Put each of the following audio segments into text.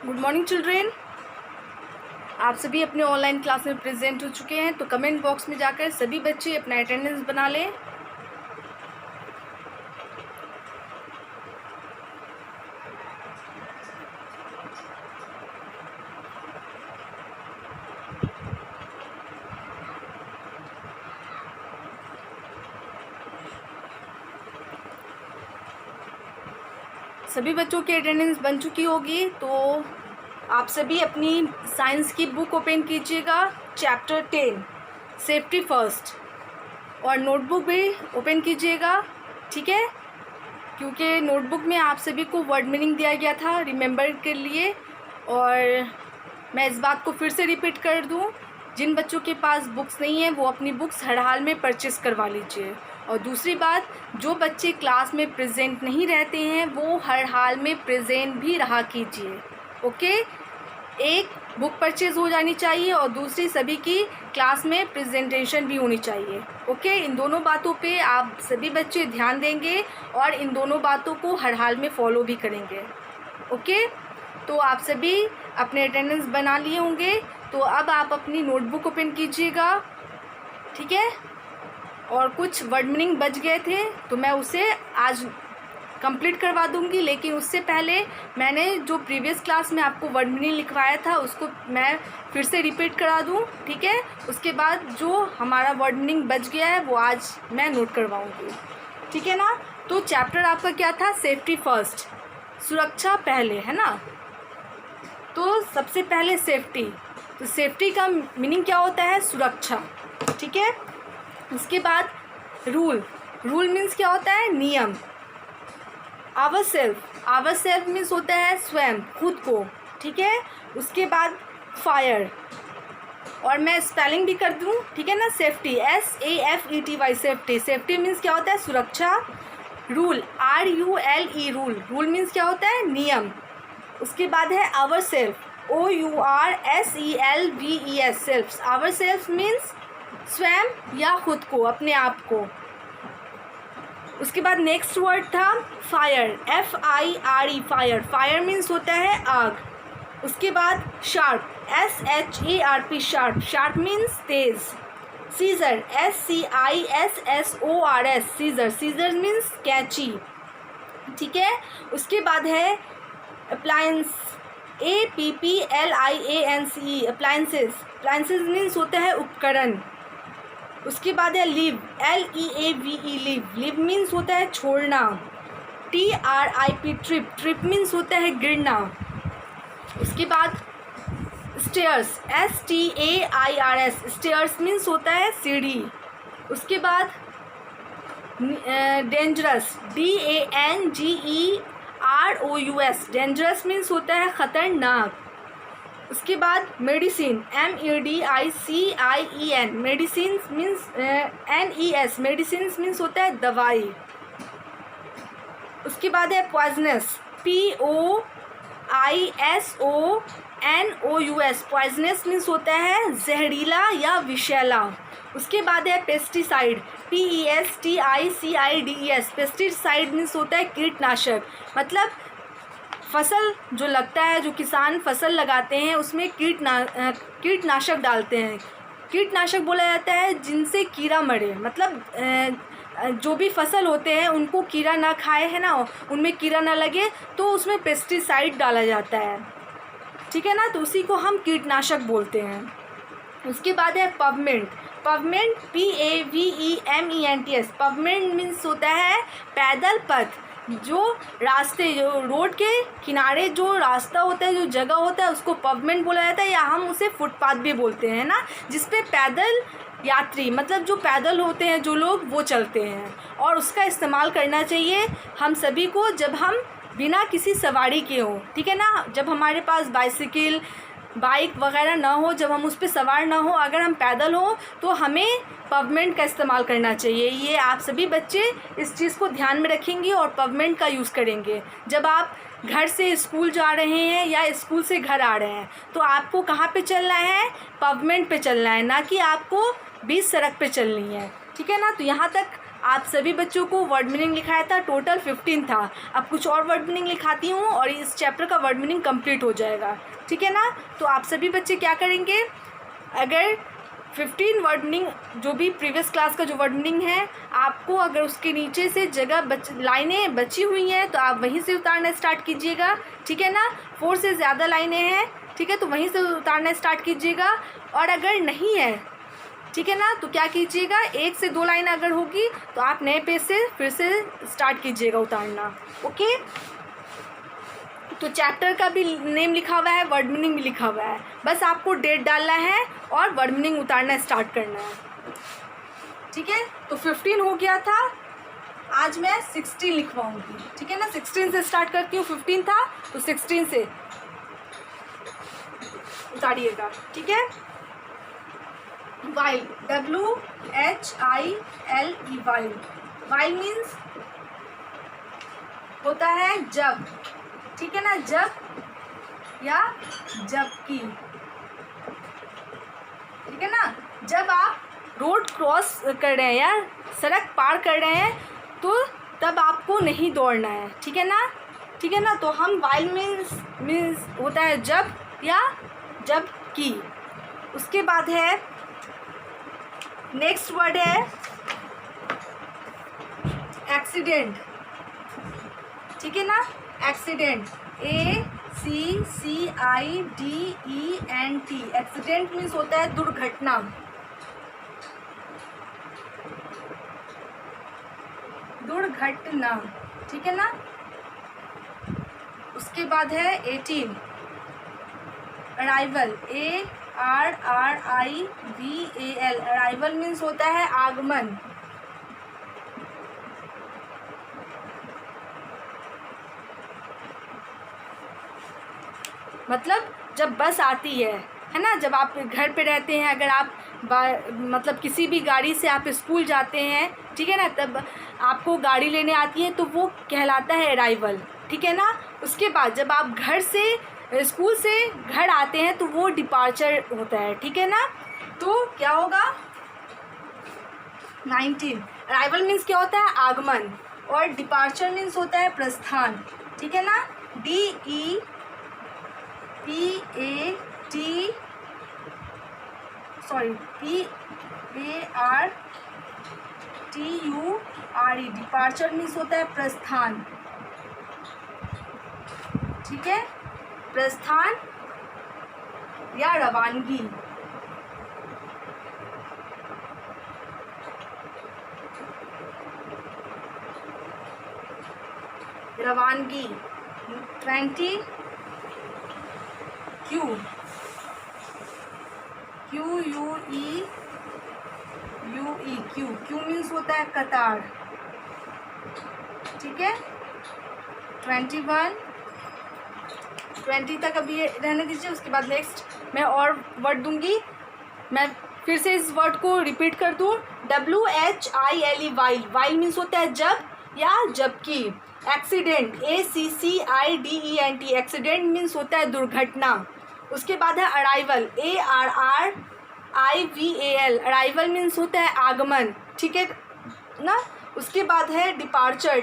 Good morning children. आप सभी अपने ऑनलाइन क्लास में प्रेजेंट हो चुके हैं, तो कमेंट बॉक्स में जाकर सभी बच्चे अपना अटेंडेंस बना लें। सभी बच्चों की अटेंडेंस बन चुकी होगी, तो आप सभी अपनी साइंस की बुक ओपन कीजिएगा, चैप्टर 10 सेफ्टी फर्स्ट, और नोटबुक भी ओपन कीजिएगा, ठीक है। क्योंकि नोटबुक में आप सभी को वर्ड मीनिंग दिया गया था रिमेंबर के लिए, और मैं इस बात को फिर से रिपीट कर दूं, जिन बच्चों के पास बुक्स नहीं है वो अपनी बुक्स हर हाल में परचेस करवा लीजिए। और दूसरी बात, जो बच्चे क्लास में प्रेजेंट नहीं रहते हैं वो हर हाल में प्रेजेंट भी रहा कीजिए, ओके। एक बुक परचेज हो जानी चाहिए और दूसरी सभी की क्लास में प्रेजेंटेशन भी होनी चाहिए, ओके। इन दोनों बातों पे आप सभी बच्चे ध्यान देंगे और इन दोनों बातों को हर हाल में फॉलो भी करेंगे, ओके। तो आप सभी अपने अटेंडेंस बना लिए होंगे, तो अब आप अपनी नोटबुक ओपन कीजिएगा, ठीक है। और कुछ वर्ड मीनिंग बच गए थे तो मैं उसे आज कंप्लीट करवा दूंगी, लेकिन उससे पहले मैंने जो प्रीवियस क्लास में आपको वर्ड मीनिंग लिखवाया था उसको मैं फिर से रिपीट करा दूं, ठीक है। उसके बाद जो हमारा वर्ड मीनिंग बच गया है वो आज मैं नोट करवाऊंगी, ठीक है ना। तो चैप्टर आपका क्या था? सेफ्टी फर्स्ट, सुरक्षा पहले, है ना। तो सबसे पहले सेफ्टी, तो सेफ्टी का मीनिंग क्या होता है? सुरक्षा, ठीक है। उसके बाद रूल, रूल मीन्स क्या होता है? नियम। आवर सेल्फ मीन्स होता है स्वयं, खुद को, ठीक है। उसके बाद फायर, और मैं स्पेलिंग भी कर दूं, ठीक है ना। Safety, SAFETY, safety. Safety means क्या होता है? सुरक्षा। Rule, RULE, rule. Rule means क्या होता है? नियम। उसके बाद है our self, OURSELVES, self. Our self means स्वयं या खुद को, अपने आप को। उसके बाद नेक्स्ट वर्ड था fire, FIRE, fire. Fire means होता है आग। उसके बाद sharp, SHARP, sharp. Sharp means तेज। Scissor, SCISSORS, scissor. Scissor means कैंची, ठीक है। उसके बाद है appliance, APPLIANCE, appliances. Appliances means होता है उपकरण। उसके बाद है leave, LEAVE, leave. Leave means होता है छोड़ना। TRIP, trip. ट्रिप मीन्स होता है गिरना। उसके बाद स्टेयर्स, STAIRS, स्टेयर्स मीन्स होता है सीढ़ी। उसके बाद डेंजरस, DANGEROUS, डेंजरस मीन्स होता है खतरनाक। उसके बाद medicine, MEDICIN, medicine means NES, medicine means होता है दवाई। उसके बाद है पॉइजनस, POISONOUS, पॉइजनस मीन्स होता है जहरीला या विषैला। उसके बाद है पेस्टिसाइड, PESTICIDES, पेस्टिसाइड मीन्स होता है कीटनाशक। मतलब फसल जो लगता है, जो किसान फसल लगाते हैं उसमें कीटनाशक डालते हैं। कीटनाशक बोला जाता है जिनसे कीड़ा मरे, मतलब जो भी फसल होते हैं उनको कीड़ा ना खाए, है ना, उनमें कीड़ा ना लगे, तो उसमें पेस्टिसाइड डाला जाता है, ठीक है ना। तो उसी को हम कीटनाशक बोलते हैं। उसके बाद है पवमेंट, पवमेंट PAVEMENTS, पवमेंट मीन्स होता है पैदल पथ। जो रास्ते, जो रोड के किनारे जो रास्ता होता है, जो जगह होता है, उसको पवमेंट बोला जाता है, या हम उसे फुटपाथ भी बोलते हैं ना, जिसपे पैदल यात्री, मतलब जो पैदल होते हैं जो लोग, वो चलते हैं। और उसका इस्तेमाल करना चाहिए हम सभी को जब हम बिना किसी सवारी के हों, ठीक है ना। जब हमारे पास बाइसिकल, बाइक वगैरह ना हो, जब हम उस पर सवार ना हो, अगर हम पैदल हो तो हमें पवमेंट का इस्तेमाल करना चाहिए। ये आप सभी बच्चे इस चीज़ को ध्यान में रखेंगे और पवमेंट का यूज़ करेंगे। जब आप घर से स्कूल जा रहे हैं या स्कूल से घर आ रहे हैं तो आपको कहाँ पे चलना है? पवमेंट पे चलना है, ना कि आपको बीच सड़क पे चलनी है, ठीक है ना। तो यहाँ तक आप सभी बच्चों को वर्ड मीनिंग लिखाया था, टोटल 15 था। अब कुछ और वर्ड मीनिंग लिखाती हूँ और इस चैप्टर का वर्ड मीनिंग कंप्लीट हो जाएगा, ठीक है ना। तो आप सभी बच्चे क्या करेंगे, अगर 15 वर्ड मीनिंग जो भी प्रीवियस क्लास का जो वर्ड मीनिंग है, आपको अगर उसके नीचे से जगह लाइनें बची हुई हैं तो आप वहीं से उतारना स्टार्ट कीजिएगा, ठीक है ना। 4 से ज़्यादा लाइनें हैं, ठीक है, तो वहीं से उतारना स्टार्ट कीजिएगा। और अगर नहीं है, ठीक है ना, तो क्या कीजिएगा, 1 से 2 लाइन अगर होगी तो आप नए पेज से फिर से स्टार्ट कीजिएगा उतारना, ओके। तो चैप्टर का भी नेम लिखा हुआ है, वर्ड मीनिंग भी लिखा हुआ है, बस आपको डेट डालना है और वर्ड मीनिंग उतारना स्टार्ट करना है, ठीक है। तो 15 हो गया था, आज मैं 16 लिखवाऊंगी, ठीक है ना। 16 से स्टार्ट करती हूँ, 15 था तो 16 से उतारिएगा, ठीक है। While, WHILE, while. While means होता है जब, ठीक है ना, जब या जबकि, ठीक है ना। जब आप रोड क्रॉस कर रहे हैं या सड़क पार कर रहे हैं तो तब आपको नहीं दौड़ना है, ठीक है ना, ठीक है ना। तो हम वाइल मीन्स होता है जब या जबकि। उसके बाद है नेक्स्ट वर्ड है एक्सीडेंट, ठीक है ना। एक्सीडेंट, ACCIDENT, एक्सीडेंट मीन्स होता है दुर्घटना, दुर्घटना, ठीक है ना। उसके बाद है 18 अराइवल, ARRIVAL, अराइवल मीन्स होता है आगमन, मतलब जब बस आती है ना। जब आप घर पे रहते हैं, अगर आप मतलब किसी भी गाड़ी से आप स्कूल जाते हैं, ठीक है ना, तब आपको गाड़ी लेने आती है तो वो कहलाता है अराइवल, ठीक है ना। उसके बाद जब आप घर से स्कूल से घर आते हैं तो वो डिपार्चर होता है, ठीक है ना। तो क्या होगा 19 अराइवल मीन्स क्या होता है आगमन और डिपार्चर मीन्स होता है प्रस्थान, ठीक है ना। PARTURE, डिपार्चर मीन्स होता है प्रस्थान, ठीक है, प्रस्थान या रवानगी। रवानगी 20 QUEUE, क्यू मीन्स होता है कतार, ठीक है। 21 20 तक अभी ये रहने दीजिए। उसके बाद नेक्स्ट मैं और वर्ड दूंगी, मैं फिर से इस वर्ड को रिपीट कर दूँ, WHILE, वाइल। वाइल मीन्स होता है जब या जबकि। एक्सीडेंट, ACCIDENT, एक्सीडेंट मीन्स होता है दुर्घटना। उसके बाद है अराइवल, ARRIVAL, अराइवल मीन्स होता है आगमन, ठीक है ना। उसके बाद है डिपार्चर,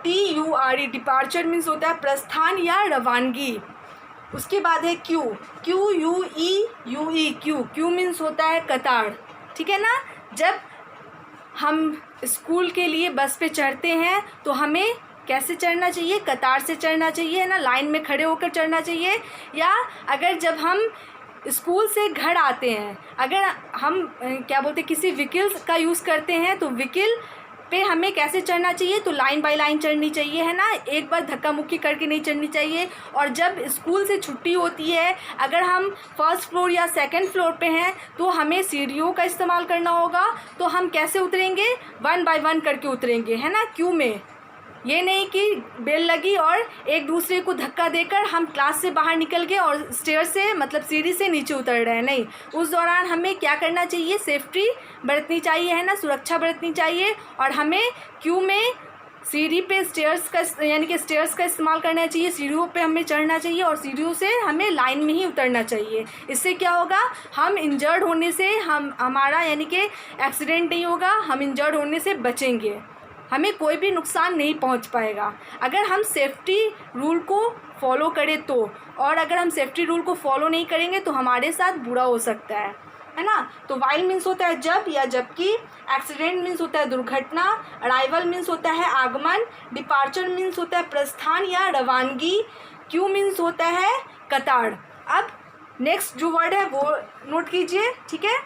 DEPARTURE, डिपार्चर मीन्स होता है प्रस्थान या रवानगी। उसके बाद है QUEUE, मीन्स होता है कतार, ठीक है ना। जब हम स्कूल के लिए बस पे चढ़ते हैं तो हमें कैसे चढ़ना चाहिए, कतार से चढ़ना चाहिए, है ना, लाइन में खड़े होकर चढ़ना चाहिए। या अगर जब हम स्कूल से घर आते हैं, अगर हम क्या बोलते हैं किसी व्हीकल्स का यूज़ करते हैं तो व्हीकल पे हमें कैसे चढ़ना चाहिए, तो लाइन बाय लाइन चढ़नी चाहिए, है ना, एक बार धक्का मुक्की करके नहीं चढ़नी चाहिए। और जब स्कूल से छुट्टी होती है, अगर हम फर्स्ट फ्लोर या सेकंड फ्लोर पे हैं तो हमें सीढ़ियों का इस्तेमाल करना होगा। तो हम कैसे उतरेंगे, 1 बाय 1 करके उतरेंगे, है ना, क्यू में। ये नहीं कि बेल लगी और एक दूसरे को धक्का देकर हम क्लास से बाहर निकल गए और स्टेयर से मतलब सीढ़ी से नीचे उतर रहे हैं, नहीं। उस दौरान हमें क्या करना चाहिए, सेफ्टी बरतनी चाहिए, है ना, सुरक्षा बरतनी चाहिए। और हमें क्यू में सीढ़ी पे स्टेयर्स का यानी कि स्टेयर्स का इस्तेमाल करना चाहिए, सीढ़ियों पे हमें चढ़ना चाहिए और सीढ़ियों से हमें लाइन में ही उतरना चाहिए। इससे क्या होगा, हम इंजर्ड होने से हमारा यानी कि एक्सीडेंट नहीं होगा, हम इंजर्ड होने से बचेंगे, हमें कोई भी नुकसान नहीं पहुंच पाएगा अगर हम सेफ्टी रूल को फॉलो करें तो। और अगर हम सेफ्टी रूल को फॉलो नहीं करेंगे तो हमारे साथ बुरा हो सकता है ना। तो वाइल मीन्स होता है जब या जबकि, एक्सीडेंट मीन्स होता है दुर्घटना, अराइवल मीन्स होता है आगमन, डिपार्चर मीन्स होता है प्रस्थान या रवानगी, क्यू मीन्स होता है कतार। अब नेक्स्ट जो वर्ड है वो नोट कीजिए, ठीक है।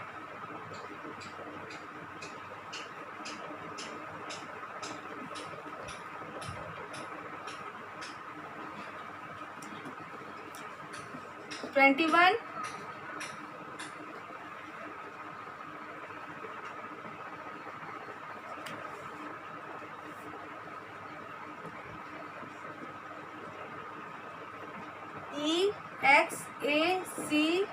ट्वेंटी EXACTLY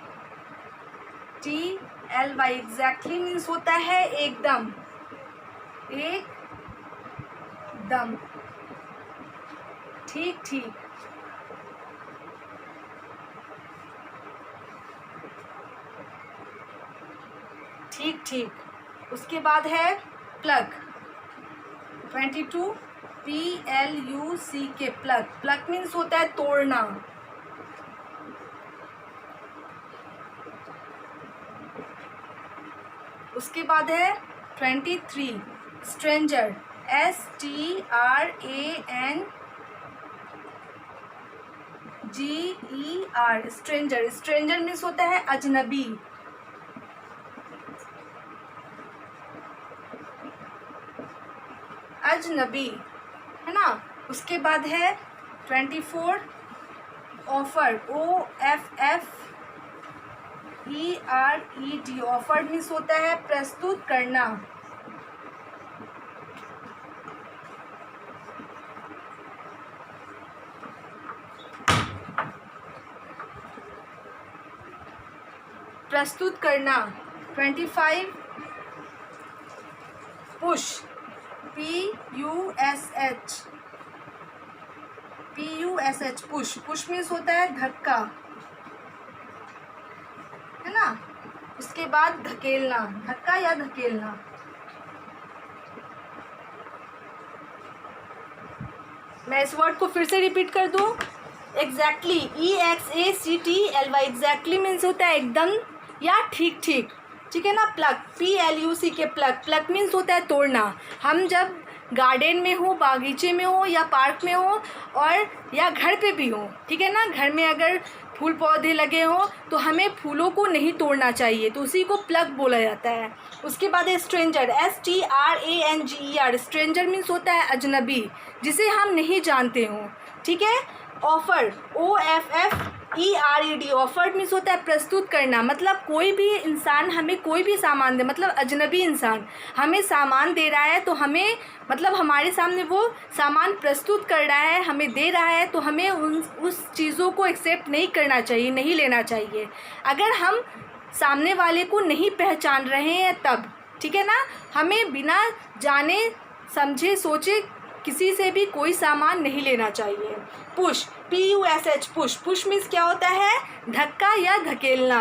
एग्जैक्टली मीन्स होता है एकदम, एकदम, ठीक ठीक, ठीक ठीक। उसके बाद है plug, 22 PLUCK plug, plug means होता है तोड़ना। उसके बाद है 23 stranger, STRANGER, stranger, stranger means होता है अजनबी। अजनबी, है ना। उसके बाद है 24 ऑफर, OFFERED, ऑफर्ड मीन्स होता है प्रस्तुत करना। प्रस्तुत करना। 25 push, PUSH, push, push means होता है धक्का, है ना। उसके बाद धकेलना, धक्का या धकेलना। मैं इस वर्ड को फिर से रिपीट कर दूं, एग्जैक्टली, EXACTLY, एग्जैक्टली मीन्स होता है एकदम या ठीक ठीक, ठीक है ना। Plug, PLUCK plug, plug means होता है तोड़ना। हम जब गार्डन में हो, बागीचे में हो या पार्क में हो और या घर पे भी हो, ठीक है ना, घर में अगर फूल पौधे लगे हों तो हमें फूलों को नहीं तोड़ना चाहिए, तो उसी को प्लग बोला जाता है। उसके बाद है स्ट्रेंजर, STRANGER, स्ट्रेंजर मीन्स होता है अजनबी, जिसे हम नहीं जानते हों, ठीक है। ऑफर, OFFERED, ऑफर्ड मीन्स होता है प्रस्तुत करना, मतलब कोई भी इंसान हमें कोई भी सामान दे, मतलब अजनबी इंसान हमें सामान दे रहा है तो हमें, मतलब हमारे सामने वो सामान प्रस्तुत कर रहा है, हमें दे रहा है, तो हमें उस चीज़ों को एक्सेप्ट नहीं करना चाहिए, नहीं लेना चाहिए अगर हम सामने वाले को नहीं पहचान रहे हैं तब, ठीक है ना। हमें बिना जाने समझे सोचे किसी से भी कोई सामान नहीं लेना चाहिए। Push, PUSH, push, push means क्या होता है, धक्का या धकेलना।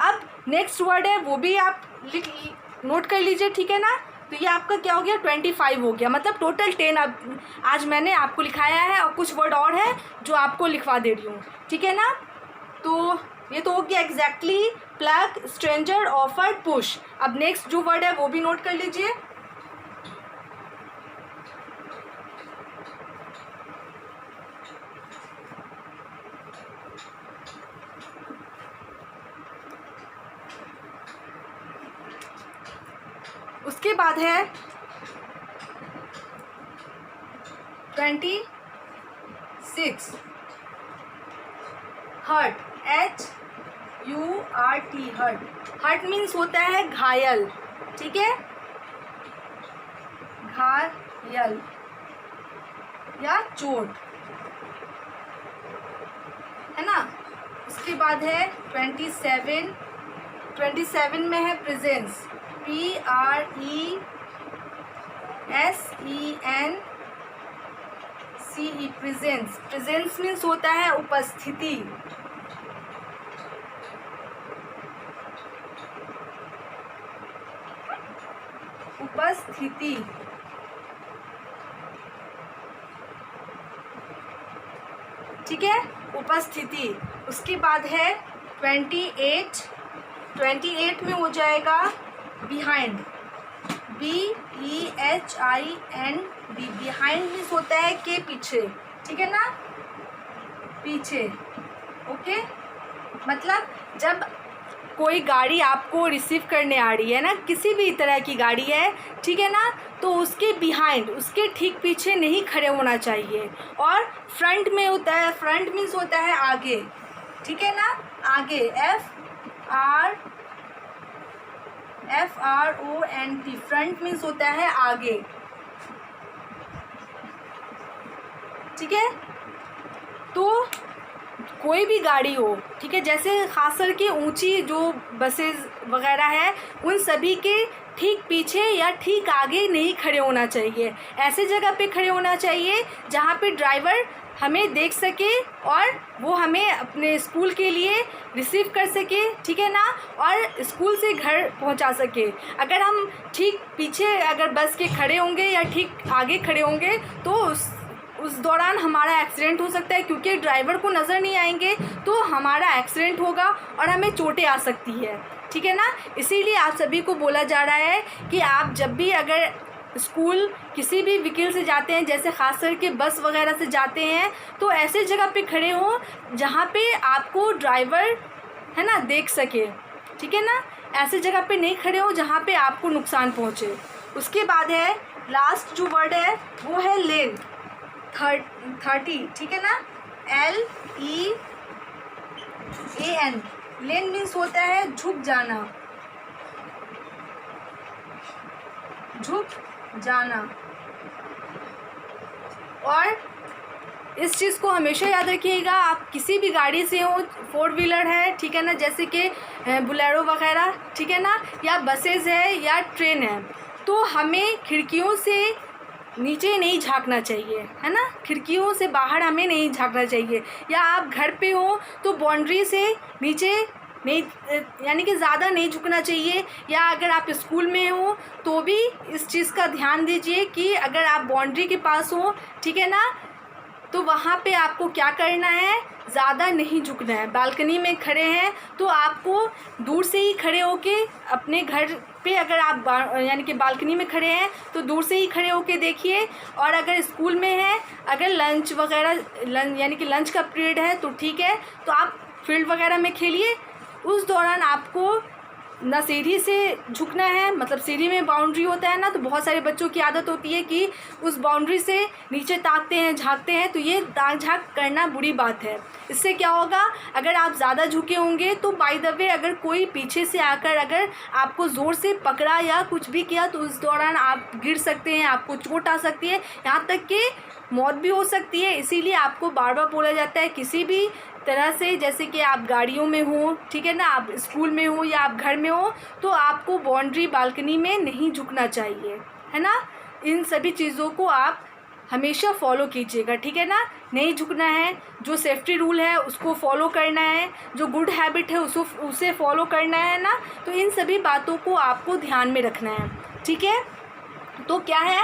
अब नेक्स्ट वर्ड है वो भी आप नोट कर लीजिए, ठीक है ना। तो ये आपका क्या हो गया, 25 हो गया, मतलब टोटल 10 अब आज मैंने आपको लिखाया है और कुछ वर्ड और है जो आपको लिखवा दे रही हूँ, ठीक है ना। तो ये तो हो गया exactly, plug, stranger, offered, push. अब नेक्स्ट जो वर्ड है वो भी नोट कर लीजिए। उसके बाद है 26 hurt, HURT, hurt, hurt means होता है घायल, ठीक है, घायल या चोट, है ना। उसके बाद है 27 में है presence, PRESENCE, CE presence. Presence means होता है उपस्थिति। उपस्थिति, ठीक है, उपस्थिति। उसके बाद है 28। 28 में हो जाएगा बिहाइंड, BEHIND। बिहाइंड मीन्स होता है के पीछे, ठीक है ना, पीछे। ओके, मतलब जब कोई गाड़ी आपको रिसीव करने आ रही है ना, किसी भी तरह की गाड़ी है, ठीक है ना, तो उसके बिहाइंड, उसके ठीक पीछे नहीं खड़े होना चाहिए। और फ्रंट में होता है, फ्रंट मीन्स होता है आगे, ठीक है ना, आगे, FRONT। फ्रंट मीन्स होता है आगे, ठीक है। तो कोई भी गाड़ी हो, ठीक है, जैसे खास करके ऊंची जो बसेस वगैरह है, उन सभी के ठीक पीछे या ठीक आगे नहीं खड़े होना चाहिए। ऐसे जगह पे खड़े होना चाहिए जहाँ पे ड्राइवर हमें देख सके और वो हमें अपने स्कूल के लिए रिसीव कर सके, ठीक है ना, और स्कूल से घर पहुंचा सके। अगर हम ठीक पीछे अगर बस के खड़े होंगे या ठीक आगे खड़े होंगे तो उस दौरान हमारा एक्सीडेंट हो सकता है, क्योंकि ड्राइवर को नज़र नहीं आएंगे तो हमारा एक्सीडेंट होगा और हमें चोटें आ सकती है, ठीक है ना। इसीलिए आप सभी को बोला जा रहा है कि आप जब भी अगर स्कूल किसी भी व्हीकल से जाते हैं, जैसे खास करके बस वगैरह से जाते हैं, तो ऐसे जगह पे खड़े हों जहाँ पे आपको ड्राइवर है ना देख सके, ठीक है ना। ऐसे जगह पे नहीं खड़े हो जहाँ पे आपको नुकसान पहुँचे। उसके बाद है लास्ट जो वर्ड है वो है लेन, 30, ठीक है ना, LEAN। लेन मीन्स होता है झुक जाना, झुक जाना। और इस चीज़ को हमेशा याद रखिएगा, आप किसी भी गाड़ी से हो, 4 व्हीलर है, ठीक है ना, जैसे कि बुलेरो वगैरह, ठीक है ना, या बसेस है या ट्रेन है, तो हमें खिड़कियों से नीचे नहीं झांकना चाहिए, है ना, खिड़कियों से बाहर हमें नहीं झांकना चाहिए। या आप घर पे हो तो बाउंड्री से नीचे नहीं, यानी कि ज़्यादा नहीं झुकना चाहिए। या अगर आप स्कूल में हो तो भी इस चीज़ का ध्यान दीजिए कि अगर आप बाउंड्री के पास हो, ठीक है ना, तो वहाँ पे आपको क्या करना है, ज़्यादा नहीं झुकना है। बालकनी में खड़े हैं तो आपको दूर से ही खड़े होके अपने घर पे, अगर आप यानी कि बालकनी में खड़े हैं तो दूर से ही खड़े होके देखिए। और अगर स्कूल में है, अगर लंच वगैरह यानी कि लंच का पीरियड है तो ठीक है, तो आप फील्ड वगैरह में खेलिए। उस दौरान आपको ना सीढ़ी से झुकना है, मतलब सीढ़ी में बाउंड्री होता है ना, तो बहुत सारे बच्चों की आदत होती है कि उस बाउंड्री से नीचे ताकते हैं, झांकते हैं, तो ये ताक झांक करना बुरी बात है। इससे क्या होगा, अगर आप ज़्यादा झुके होंगे तो बाय द वे अगर कोई पीछे से आकर अगर आपको ज़ोर से पकड़ा या कुछ भी किया तो उस दौरान आप गिर सकते हैं, आपको चोट आ सकती है, यहाँ तक कि मौत भी हो सकती है। इसीलिए आपको बार बार बोला जाता है, किसी भी तरह से, जैसे कि आप गाड़ियों में हो, ठीक है ना, आप स्कूल में हो या आप घर में हो, तो आपको बाउंड्री बालकनी में नहीं झुकना चाहिए, है ना। इन सभी चीज़ों को आप हमेशा फॉलो कीजिएगा, ठीक है ना। नहीं झुकना है, जो सेफ्टी रूल है उसको फॉलो करना है, जो गुड हैबिट है उसे फॉलो करना है ना। तो इन सभी बातों को आपको ध्यान में रखना है, ठीक है। तो क्या है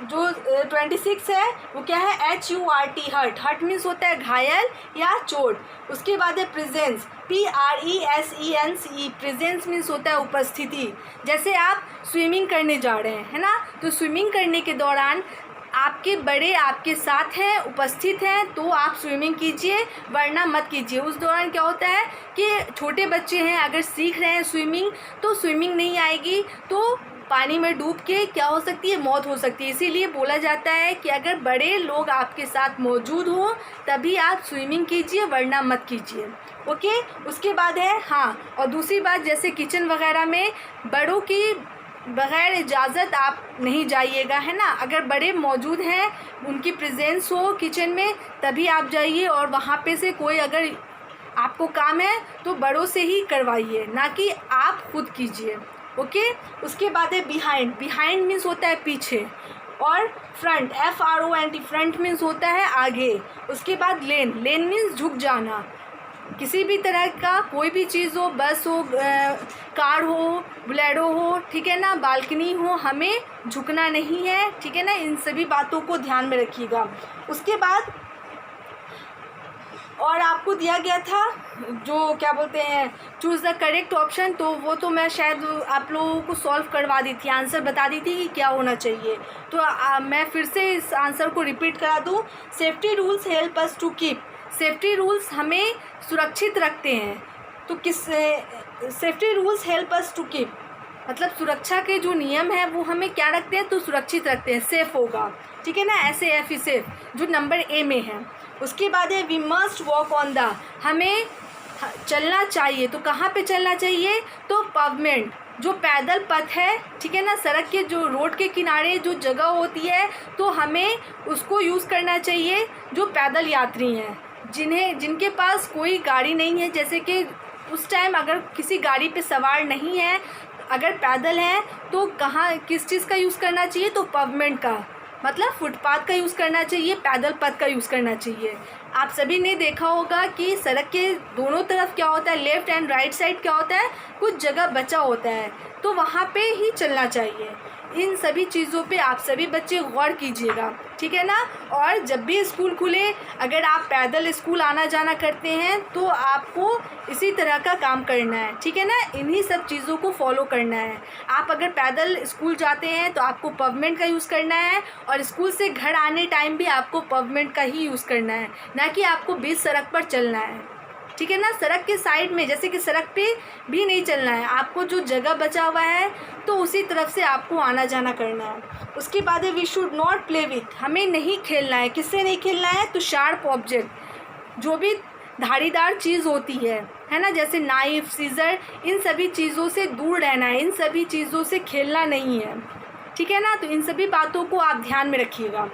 जो 26 है वो क्या है, HURT, हर्ट। हर्ट मीन्स होता है घायल या चोट। उसके बाद है प्रेजेंस, PRESENCE। प्रेजेंस मीन्स होता है उपस्थिति। जैसे आप स्विमिंग करने जा रहे हैं, है ना, तो स्विमिंग करने के दौरान आपके बड़े आपके साथ हैं, उपस्थित हैं, तो आप स्विमिंग कीजिए, वरना मत कीजिए। उस दौरान क्या होता है कि छोटे बच्चे हैं, अगर सीख रहे हैं स्विमिंग तो स्विमिंग नहीं आएगी तो पानी में डूब के क्या हो सकती है, मौत हो सकती है। इसीलिए बोला जाता है कि अगर बड़े लोग आपके साथ मौजूद हो तभी आप स्विमिंग कीजिए, वरना मत कीजिए, ओके। उसके बाद है और दूसरी बात, जैसे किचन वगैरह में बड़ों की बग़ैर इजाज़त आप नहीं जाइएगा, है ना। अगर बड़े मौजूद हैं, उनकी प्रेजेंस हो किचन में, तभी आप जाइए। और वहाँ पे से कोई अगर आपको काम है तो बड़ों से ही करवाइए, ना कि आप खुद कीजिए, ओके। उसके बाद है बिहाइंड। बिहाइंड मीन्स होता है पीछे। और फ्रंट, FRONT, फ्रंट मीन्स होता है आगे। उसके बाद लेन, लेन मीन्स झुक जाना। किसी भी तरह का कोई भी चीज़ हो, बस हो, कार हो, बोलेरो हो, ठीक है ना, बालकनी हो, हमें झुकना नहीं है, ठीक है ना। इन सभी बातों को ध्यान में रखिएगा। उसके बाद और आपको दिया गया था जो क्या बोलते हैं, चूज़ द करेक्ट ऑप्शन, तो वो तो मैं शायद आप लोगों को सॉल्व करवा दी थी, आंसर बता दी थी कि क्या होना चाहिए। तो मैं फिर से इस आंसर को रिपीट करा दूँ। Safety rules help us to keep, safety rules हमें सुरक्षित रखते हैं। तो किस safety rules help us to keep मतलब सुरक्षा के जो नियम हैं वो हमें क्या रखते हैं, तो सुरक्षित रखते हैं, सेफ़ होगा, ठीक है ना, SAFE सेफ, जो नंबर A में है। उसके बाद है we must walk on the, हमें चलना चाहिए। तो कहाँ पे चलना चाहिए, तो पवमेंट, जो पैदल पथ है, ठीक है ना, सड़क के जो रोड के किनारे जो जगह होती है, तो हमें उसको यूज़ करना चाहिए। जो पैदल यात्री हैं, जिनके पास कोई गाड़ी नहीं है, जैसे कि उस टाइम अगर किसी गाड़ी पे सवार नहीं है, अगर पैदल है, तो कहाँ किस चीज़ का यूज़ करना चाहिए, तो पवमेंट का, मतलब फुटपाथ का यूज़ करना चाहिए, पैदल पथ का यूज़ करना चाहिए। आप सभी ने देखा होगा कि सड़क के दोनों तरफ क्या होता है, लेफ़्ट एंड राइट साइड क्या होता है, कुछ जगह बचा होता है, तो वहाँ पे ही चलना चाहिए। इन सभी चीज़ों पे आप सभी बच्चे गौर कीजिएगा, ठीक है ना। और जब भी स्कूल खुले, अगर आप पैदल स्कूल आना जाना करते हैं तो आपको इसी तरह का काम करना है, ठीक है ना, इन्हीं सब चीज़ों को फॉलो करना है। आप अगर पैदल स्कूल जाते हैं तो आपको पवमेंट का यूज़ करना है, और स्कूल से घर आने टाइम भी आपको पवमेंट का ही यूज़ करना है, ना कि आपको बीच सड़क पर चलना है, ठीक है ना। सड़क के साइड में, जैसे कि सड़क पे भी नहीं चलना है, आपको जो जगह बचा हुआ है तो उसी तरफ से आपको आना जाना करना है। उसके बाद है we should not play with, हमें नहीं खेलना है। किससे नहीं खेलना है, तो शार्प ऑब्जेक्ट, जो भी धारीदार चीज़ होती है ना, जैसे नाइफ, सीजर, इन सभी चीज़ों से दूर रहना है, इन सभी चीज़ों से खेलना नहीं है, ठीक है ना। तो इन सभी बातों को आप ध्यान में रखिएगा।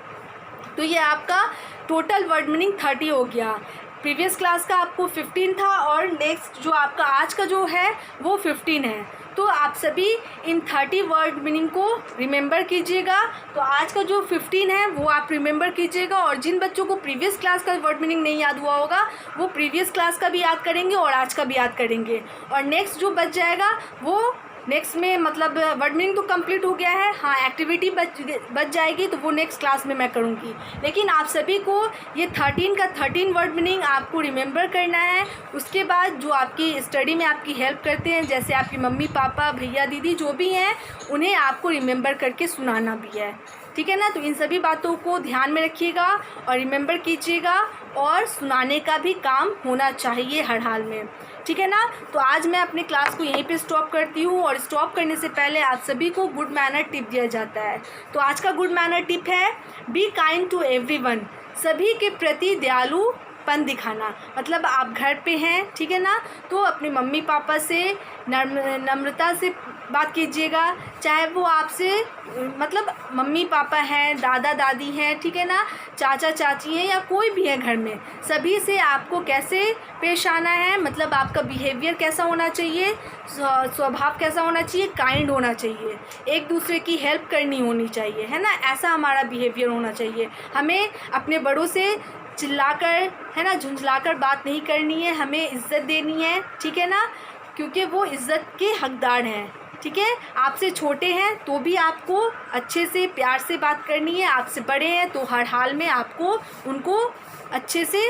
तो ये आपका टोटल वर्ड मीनिंग 30 हो गया। प्रीवियस क्लास का आपको 15 था, और नेक्स्ट जो आपका आज का जो है वो 15 है। तो आप सभी इन 30 वर्ड मीनिंग को रिमेंबर कीजिएगा। तो आज का जो 15 है वो आप रिमेंबर कीजिएगा, और जिन बच्चों को प्रीवियस क्लास का वर्ड मीनिंग नहीं याद हुआ होगा वो प्रीवियस क्लास का भी याद करेंगे और आज का भी याद करेंगे। और नेक्स्ट जो बच जाएगा वो नेक्स्ट में, मतलब वर्ड मीनिंग तो कंप्लीट हो गया है, हाँ एक्टिविटी बच जाएगी, तो वो नेक्स्ट क्लास में मैं करूँगी। लेकिन आप सभी को ये 13 का 13 वर्ड मीनिंग आपको रिमेंबर करना है। उसके बाद जो आपकी स्टडी में आपकी हेल्प करते हैं, जैसे आपकी मम्मी पापा, भैया दीदी जो भी हैं, उन्हें आपको रिमेंबर करके सुनाना भी है, ठीक है ना। तो इन सभी बातों को ध्यान में रखिएगा और रिमेंबर कीजिएगा, और सुनाने का भी काम होना चाहिए हर हाल में, ठीक है ना। तो आज मैं अपने क्लास को यहीं पे स्टॉप करती हूँ, और स्टॉप करने से पहले आप सभी को गुड मैनर टिप दिया जाता है। तो आज का गुड मैनर टिप है बी काइंड टू एवरीवन, सभी के प्रति दयालुपन दिखाना। मतलब आप घर पे हैं, ठीक है ना, तो अपने मम्मी पापा से नम्रता से बात कीजिएगा, चाहे वो आपसे मतलब मम्मी पापा हैं, दादा दादी हैं, ठीक है ना, चाचा चाची हैं, या कोई भी है घर में, सभी से आपको कैसे पेश आना है, मतलब आपका बिहेवियर कैसा होना चाहिए, स्वभाव कैसा होना चाहिए, काइंड होना चाहिए, एक दूसरे की हेल्प करनी होनी चाहिए, है ना, ऐसा हमारा बिहेवियर होना चाहिए। हमें अपने बड़ों से चिल्लाकर, है ना, झुंझलाकर बात नहीं करनी है, हमें इज्जत देनी है, ठीक है ना, क्योंकि वो इज़्ज़त के हकदार हैं, ठीक है। आपसे छोटे हैं तो भी आपको अच्छे से प्यार से बात करनी है, आपसे बड़े हैं तो हर हाल में आपको उनको अच्छे से,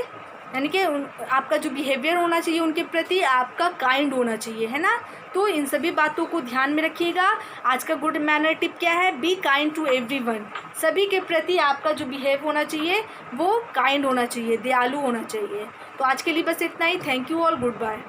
यानी कि आपका जो बिहेवियर होना चाहिए उनके प्रति, आपका काइंड होना चाहिए, है ना। तो इन सभी बातों को ध्यान में रखिएगा। आज का गुड मैनर टिप क्या है, बी काइंड टू एवरीवन, सभी के प्रति आपका जो बिहेव होना चाहिए वो काइंड होना चाहिए, दयालु होना चाहिए। तो आज के लिए बस इतना ही। Thank you all, good bye.